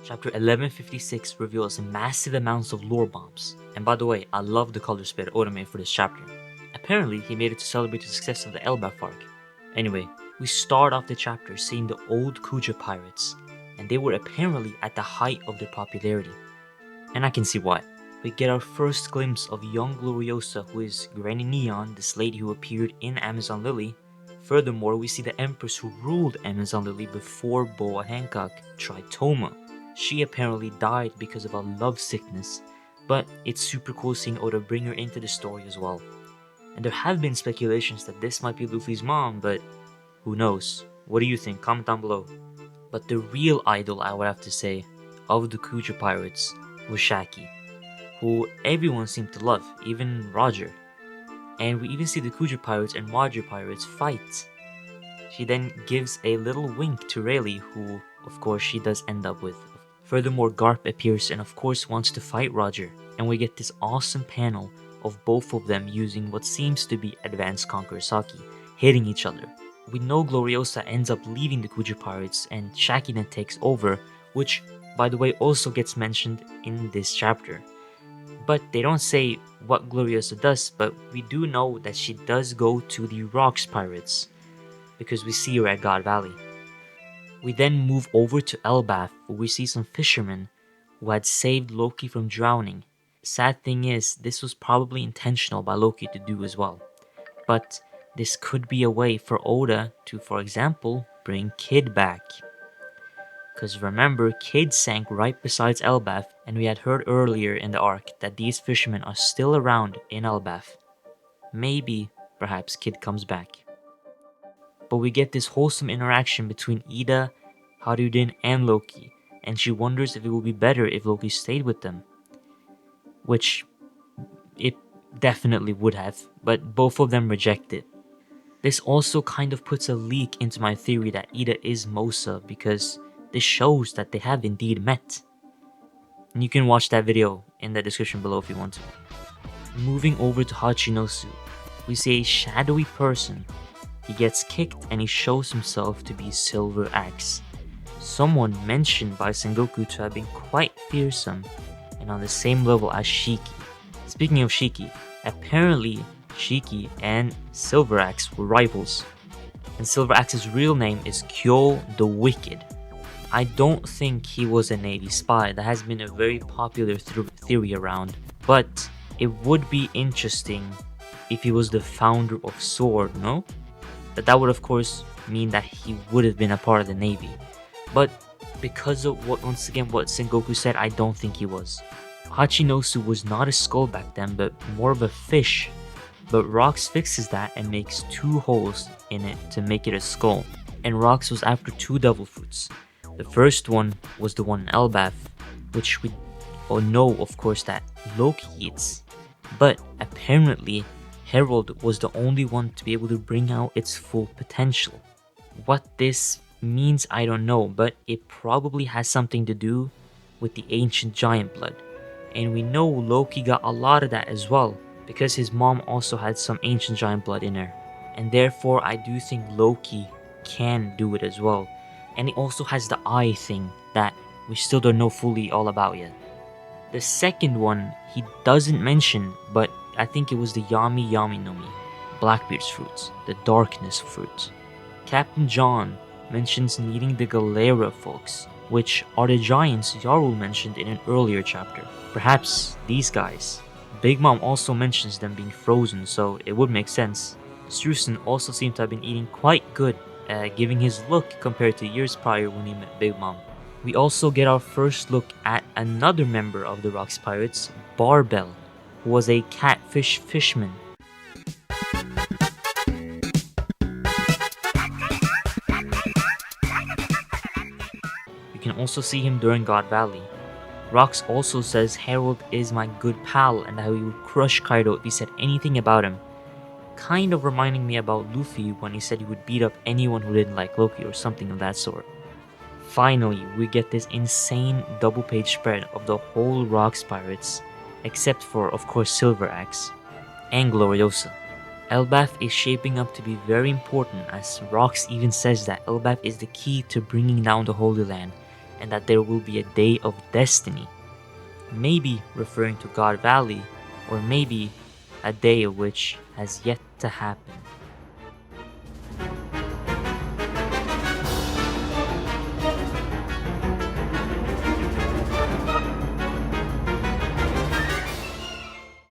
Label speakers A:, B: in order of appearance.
A: Chapter 1156 reveals massive amounts of lore bombs. And by the way, I love the color spread Oda made for this chapter. Apparently, he made it to celebrate the success of the Elbaf arc. Anyway, we start off the chapter seeing the old Kuja pirates, and they were apparently at the height of their popularity. And I can see why. We get our first glimpse of young Gloriosa, who is Granny Neon, this lady who appeared in Amazon Lily. Furthermore, we see the Empress who ruled Amazon Lily before Boa Hancock, Tritoma. She apparently died because of a love sickness, but it's super cool seeing Oda bring her into the story as well. And there have been speculations that this might be Luffy's mom, but who knows? What do you think? Comment down below. But the real idol, I would have to say, of the Kuja pirates was Shaki, who everyone seemed to love, even Roger. And we even see the Kuja pirates and Roger pirates fight. She then gives a little wink to Rayleigh, who of course she does end up with. Furthermore, Garp appears and of course wants to fight Roger, and we get this awesome panel of both of them using what seems to be advanced Conqueror Saki, hitting each other. We know Gloriosa ends up leaving the Kuja pirates and Shaki then takes over, which by the way also gets mentioned in this chapter. But they don't say what Gloriosa does, but we do know that she does go to the Rocks pirates, because we see her at God Valley. We then move over to Elbaf, where we see some fishermen who had saved Loki from drowning. Sad thing is, this was probably intentional by Loki to do as well. But this could be a way for Oda to, for example, bring Kid back. Because remember, Kid sank right beside Elbaf, and we had heard earlier in the arc that these fishermen are still around in Elbaf. Maybe, perhaps Kid comes back. But we get this wholesome interaction between Ida, Haruden, and Loki, and she wonders if it would be better if Loki stayed with them. Which it definitely would have, but both of them reject it. This also kind of puts a leak into my theory that Ida is Mosa, because this shows that they have indeed met. And you can watch that video in the description below if you want to. Moving over to Hachinosu, we see a shadowy person. He gets kicked and he shows himself to be Silver Axe, someone mentioned by Sengoku to have been quite fearsome and on the same level as Shiki. Speaking of Shiki, apparently Shiki and Silver Axe were rivals, and Silver Axe's real name is Kyo the Wicked. I don't think he was a Navy spy. That has been a very popular theory around, but it would be interesting if he was the founder of SWORD, no? But that would of course mean that he would have been a part of the Navy. But because of what Sengoku said, I don't think he was. Hachinosu was not a skull back then, but more of a fish. But Rox fixes that and makes 2 holes in it to make it a skull. And Rox was after 2 devil fruits. The first one was the one in Elbaf, which we all know of course that Loki eats. But apparently Herald was the only one to be able to bring out its full potential. What this means I don't know, but it probably has something to do with the ancient giant blood. And we know Loki got a lot of that as well, because his mom also had some ancient giant blood in her. And therefore I do think Loki can do it as well. And he also has the eye thing that we still don't know fully all about yet. The second one he doesn't mention, but I think it was the Yami Yami no Mi, Blackbeard's fruits, the darkness fruit. Captain John mentions needing the Galera folks, which are the giants Yarul mentioned in an earlier chapter. Perhaps these guys. Big Mom also mentions them being frozen, so it would make sense. Strusen also seemed to have been eating quite good, giving his look compared to years prior when he met Big Mom. We also get our first look at another member of the Rocks Pirates, Barbell, who was a catfish fishman. You can also see him during God Valley. Rox also says Herald is my good pal and how he would crush Kaido if he said anything about him. Kind of reminding me about Luffy when he said he would beat up anyone who didn't like Loki or something of that sort. Finally, we get this insane double page spread of the whole Rocks Pirates, except for of course Silver Axe and Gloriosa. Elbaf is shaping up to be very important, as Rox even says that Elbaf is the key to bringing down the Holy Land, and that there will be a day of destiny, maybe referring to God Valley, or maybe a day of which has yet to happen.